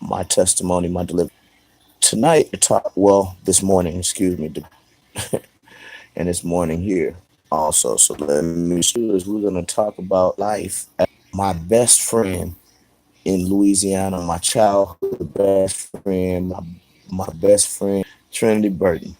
my testimony, my deliverance. Tonight, well, this morning, excuse me, and this morning here also. So let me is we're going to talk about life. My best friend in Louisiana, my childhood best friend, my best friend, Trinity Burton.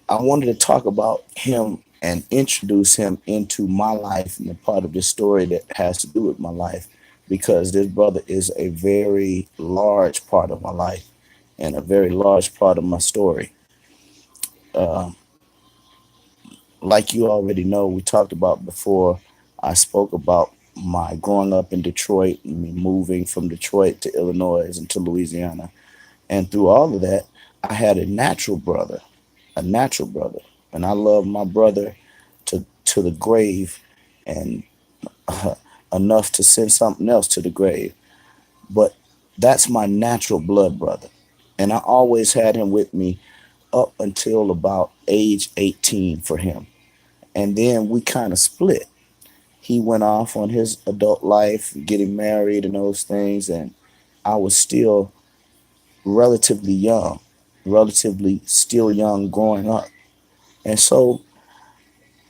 I wanted to talk about him and introduce him into my life and a part of this story that has to do with my life because this brother is a very large part of my life and a very large part of my story. Uh, like you already know, we talked about before, I spoke about my growing up in Detroit and me moving from Detroit to Illinois and to Louisiana. And through all of that, I had a natural brother. And I love my brother to the grave and enough to send something else to the grave. But that's my natural blood brother. And I always had him with me up until about age 18 for him. And then we kind of split. He went off on his adult life, getting married and those things. And I was still relatively young, relatively still young growing up. And so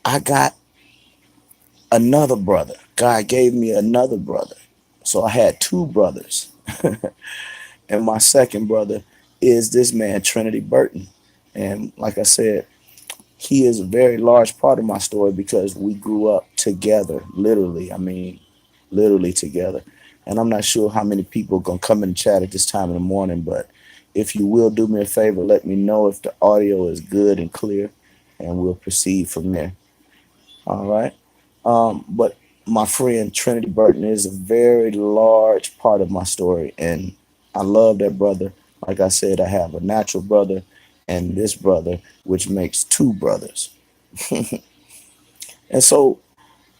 I got another brother. God gave me another brother. So I had two brothers. And my second brother is this man, Trinity Burton. And like I said, he is a very large part of my story because we grew up together, literally. I mean, literally together. And I'm not sure how many people are going to come in and chat at this time in the morning, but if you will do me a favor, let me know if the audio is good and clear, and we'll proceed from there. All right. But my friend Trinity Burton is a very large part of my story, and I love that brother. Like I said, I have a natural brother and this brother, which makes two brothers. And so,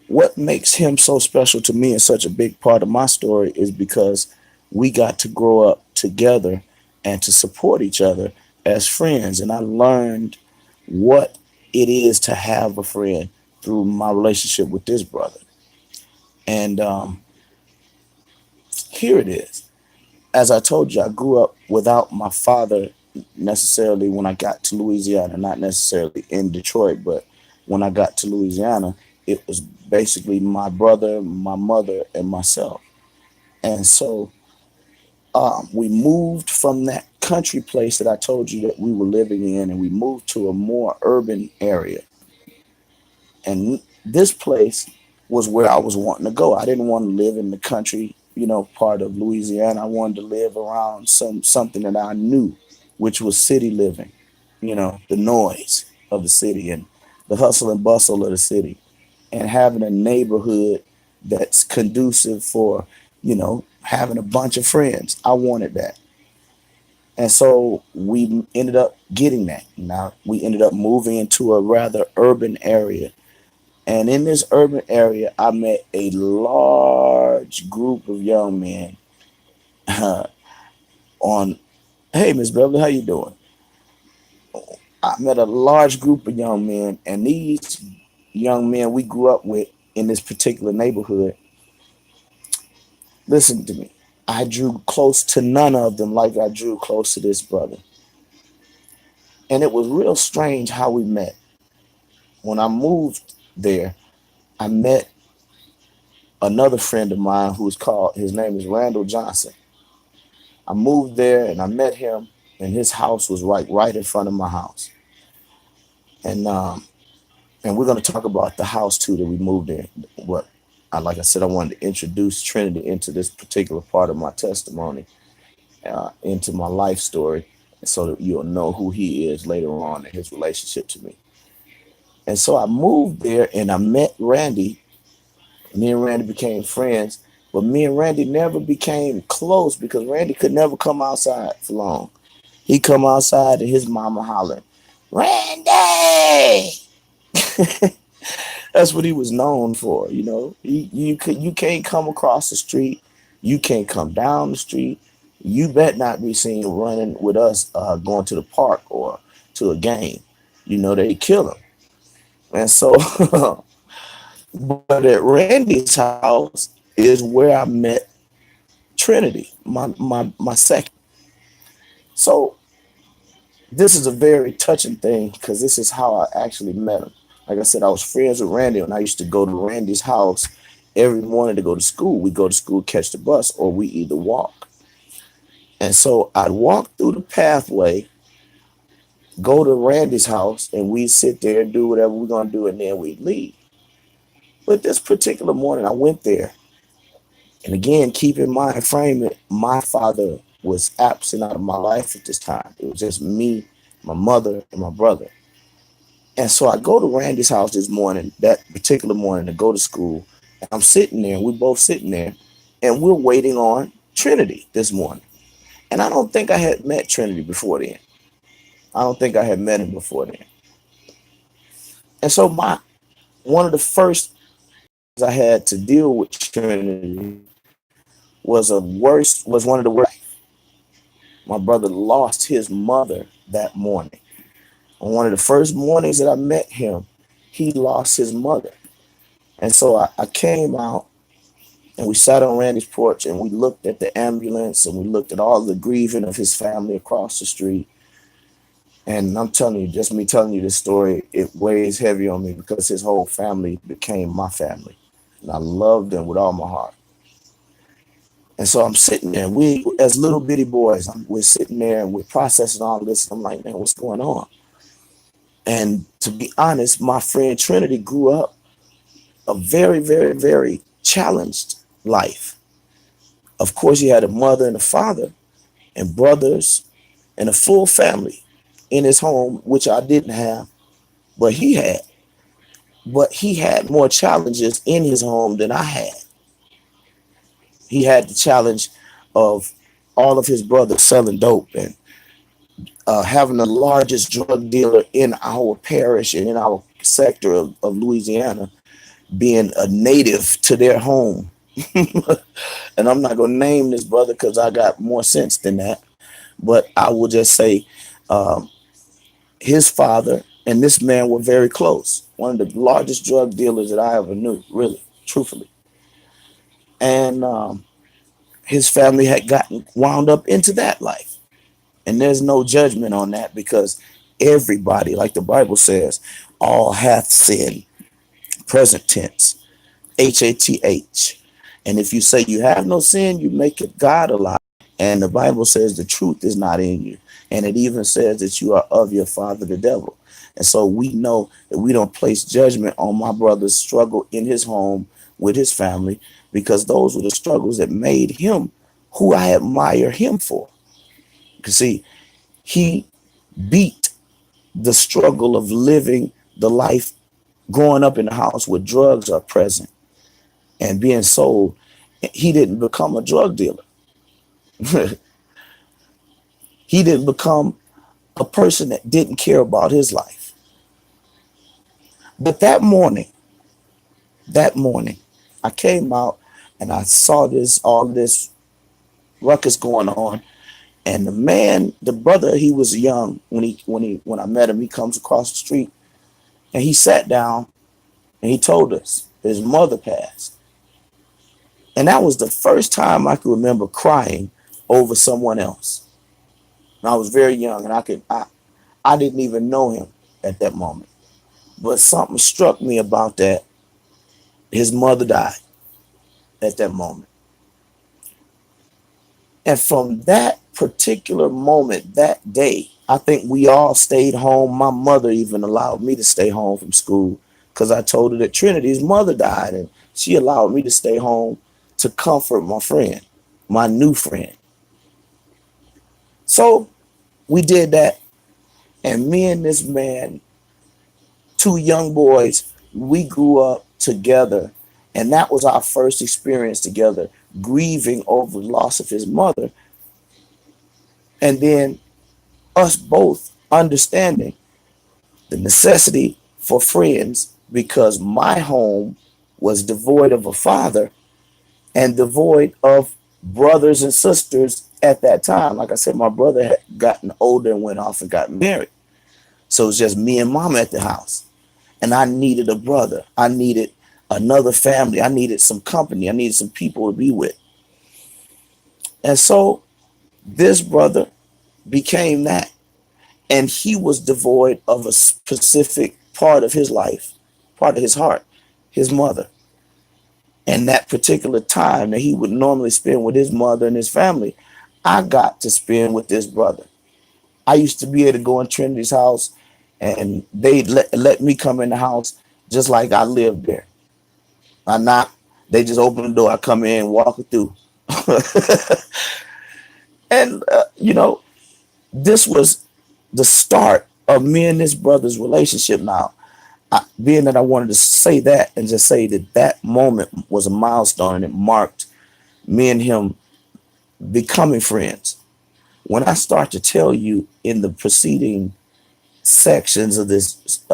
what makes him so special to me and such a big part of my story is because we got to grow up together and to support each other as friends. And I learned what it is to have a friend through my relationship with this brother. And here it is. As I told you, I grew up without my father necessarily when I got to Louisiana, not necessarily in Detroit, but when I got to Louisiana, it was basically my brother, my mother, and myself. And so we moved from that country place that I told you that we were living in, and we moved to a more urban area. And this place was where I was wanting to go. I didn't want to live in the country, part of Louisiana. I wanted to live around something that I knew, which was city living, the noise of the city and the hustle and bustle of the city, and having a neighborhood that's conducive for, having a bunch of friends. I wanted that. And so we ended up getting that. Now we ended up moving into a rather urban area, and in this urban area, I met a large group of young men. On, hey, Miss Beverly, how you doing? I met a large group of young men, and these young men we grew up with in this particular neighborhood. Listen to me. I drew close to none of them like I drew close to this brother, and it was real strange how we met. When I moved there, I met another friend of mine who's called. His name is Randall Johnson. I moved there and I met him, and his house was right in front of my house. And we're going to talk about the house too that we moved in. What like I said, I wanted to introduce Trinity into this particular part of my testimony, into my life story, so that you'll know who he is later on in his relationship to me. And so I moved there and I met Randy. Me and Randy became friends, but me and Randy never became close because Randy could never come outside for long. He come outside and his mama hollering, Randy. That's what he was known for. You can't come across the street, you can't come down the street. You bet not be seen running with us, going to the park or to a game. They kill him. And so, but at Randy's house is where I met Trinity, my second. So this is a very touching thing because this is how I actually met him. Like I said, I was friends with Randy, and I used to go to Randy's house every morning to go to school. We go to school, catch the bus, or we either walk. And so I'd walk through the pathway, go to Randy's house, and we sit there and do whatever we're gonna do, and then we leave. But this particular morning, I went there, and again, keep in mind, frame it, my father was absent out of my life at this time. It was just me, my mother, and my brother. And so I go to Randy's house this morning, that particular morning, to go to school. And I'm sitting there, we're both sitting there, and we're waiting on Trinity this morning. And I don't think I had met Trinity before then. I don't think I had met him before then. And so my one of the first things I had to deal with Trinity was one of the worst. My brother lost his mother that morning. On one of the first mornings that I met him, he lost his mother. And so I came out and we sat on Randy's porch and we looked at the ambulance and we looked at all the grieving of his family across the street. And I'm telling you, just me telling you this story, it weighs heavy on me because his whole family became my family. And I loved them with all my heart. And so I'm sitting there, we, as little bitty boys, we're sitting there and we're processing all this. I'm like, man, what's going on? And to be honest, my friend Trinity grew up a very, very, very challenged life. Of course, he had a mother and a father and brothers and a full family in his home, which I didn't have, but he had. But he had more challenges in his home than I had. He had the challenge of all of his brothers selling dope and having the largest drug dealer in our parish and in our sector of Louisiana being a native to their home. And I'm not going to name this brother because I got more sense than that. But I will just say um, his father and this man were very close. One of the largest drug dealers that I ever knew, really, truthfully. And his family had gotten wound up into that life. And there's no judgment on that because everybody, like the Bible says, all hath sinned, present tense, HATH. And if you say you have no sin, you make it God a lie. And the Bible says the truth is not in you. And it even says that you are of your father, the devil. And so we know that we don't place judgment on my brother's struggle in his home with his family because those were the struggles that made him who I admire him for. You see, he beat the struggle of living the life growing up in a house where drugs are present and being sold. He didn't become a drug dealer. He didn't become a person that didn't care about his life. But that morning, I came out and I saw all this ruckus going on. And the brother, he was young when I met him. He comes across the street and he sat down and he told us his mother passed. And that was the first time I could remember crying over someone else. And I was very young and I didn't even know him at that moment. But something struck me about that. His mother died at that moment. And from that particular moment, that day, I think we all stayed home. My mother even allowed me to stay home from school because I told her that Trinity's mother died and she allowed me to stay home to comfort my friend, my new friend. So we did that. And me and this man, two young boys, we grew up together. And that was our first experience together, grieving over the loss of his mother. And then us both understanding the necessity for friends because my home was devoid of a father and devoid of brothers and sisters at that time. Like I said, my brother had gotten older and went off and got married. So it's just me and mama at the house. And I needed a brother. I needed another family. I needed some company. I needed some people to be with. And so this brother became that. And he was devoid of a specific part of his life, part of his heart, his mother. And that particular time that he would normally spend with his mother and his family, I got to spend with this brother. I used to be able to go in Trinity's house and they let me come in the house just like I lived there. I knock, they just open the door, I come in, walk it through. And, this was the start of me and this brother's relationship. Now, being that I wanted to say that and just say that that moment was a milestone and it marked me and him becoming friends. When I start to tell you in the preceding sections of this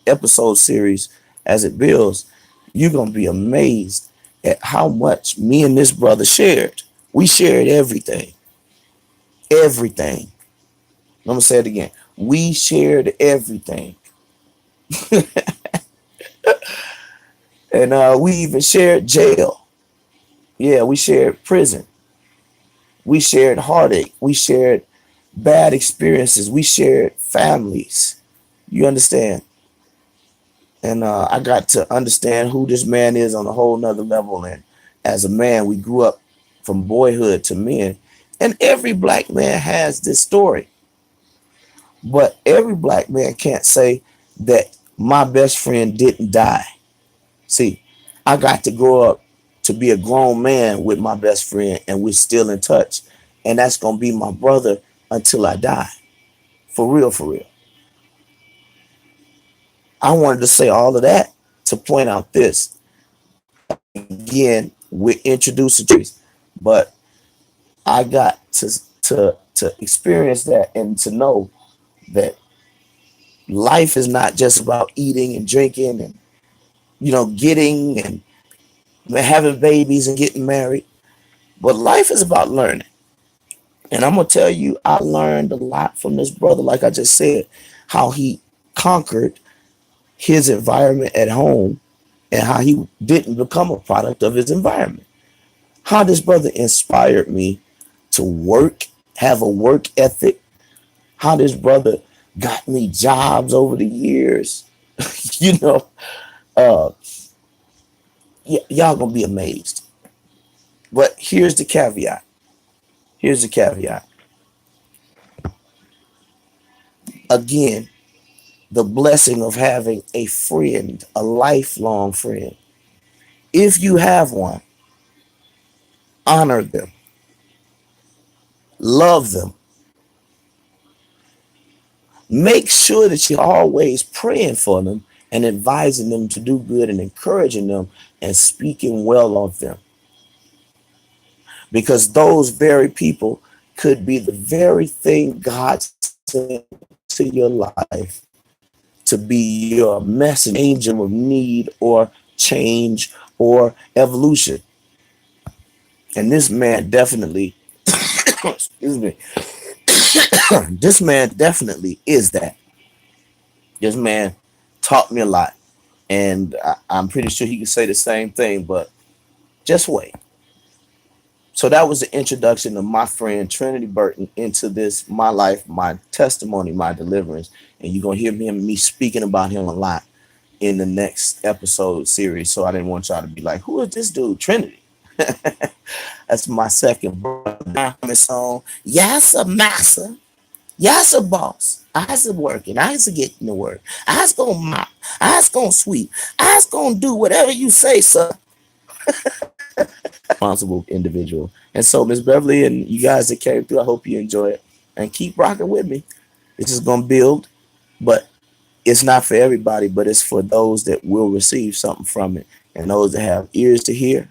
episode series as it builds, you're going to be amazed at how much me and this brother shared. We shared everything. Everything. I'm going to say it again. We shared everything. And we even shared jail. Yeah, we shared prison. We shared heartache. We shared bad experiences. We shared families. You understand? And I got to understand who this man is on a whole nother level. And as a man, we grew up from boyhood to men. And every black man has this story. But every black man can't say that my best friend didn't die. See, I got to grow up to be a grown man with my best friend, and we're still in touch. And that's going to be my brother until I die. For real, for real. I wanted to say all of that to point out this. Again, we're introducing trees, but I got to experience that and to know that life is not just about eating and drinking and getting and having babies and getting married, but life is about learning. And I'm gonna tell you, I learned a lot from this brother. Like I just said, how he conquered his environment at home and how he didn't become a product of his environment. How this brother inspired me to work, have a work ethic. How this brother got me jobs over the years. you know, uh, y'all gonna be amazed. But here's the caveat. Here's the caveat. Again, the blessing of having a friend, a lifelong friend. If you have one, honor them, love them. Make sure that you're always praying for them and advising them to do good and encouraging them and speaking well of them. Because those very people could be the very thing God sent to your life to be your messenger, angel of need or change or evolution. And this man definitely, excuse me, this man definitely is that. This man taught me a lot. And I'm pretty sure he could say the same thing, but just wait. So that was the introduction of my friend Trinity Burton into this, my life, my testimony, my deliverance. And you're going to hear me speaking about him a lot in the next episode series. So I didn't want y'all to be like, who is this dude? Trinity. That's my second brother. Song. Yes, a massa. Yes, a boss. I's a working. I's a getting to work. I's gonna mop. I's gonna sweep. I's gonna do whatever you say, sir. Responsible individual. And so, Miss Beverly and you guys that came through, I hope you enjoy it and keep rocking with me. This is gonna build, but it's not for everybody, but it's for those that will receive something from it and those that have ears to hear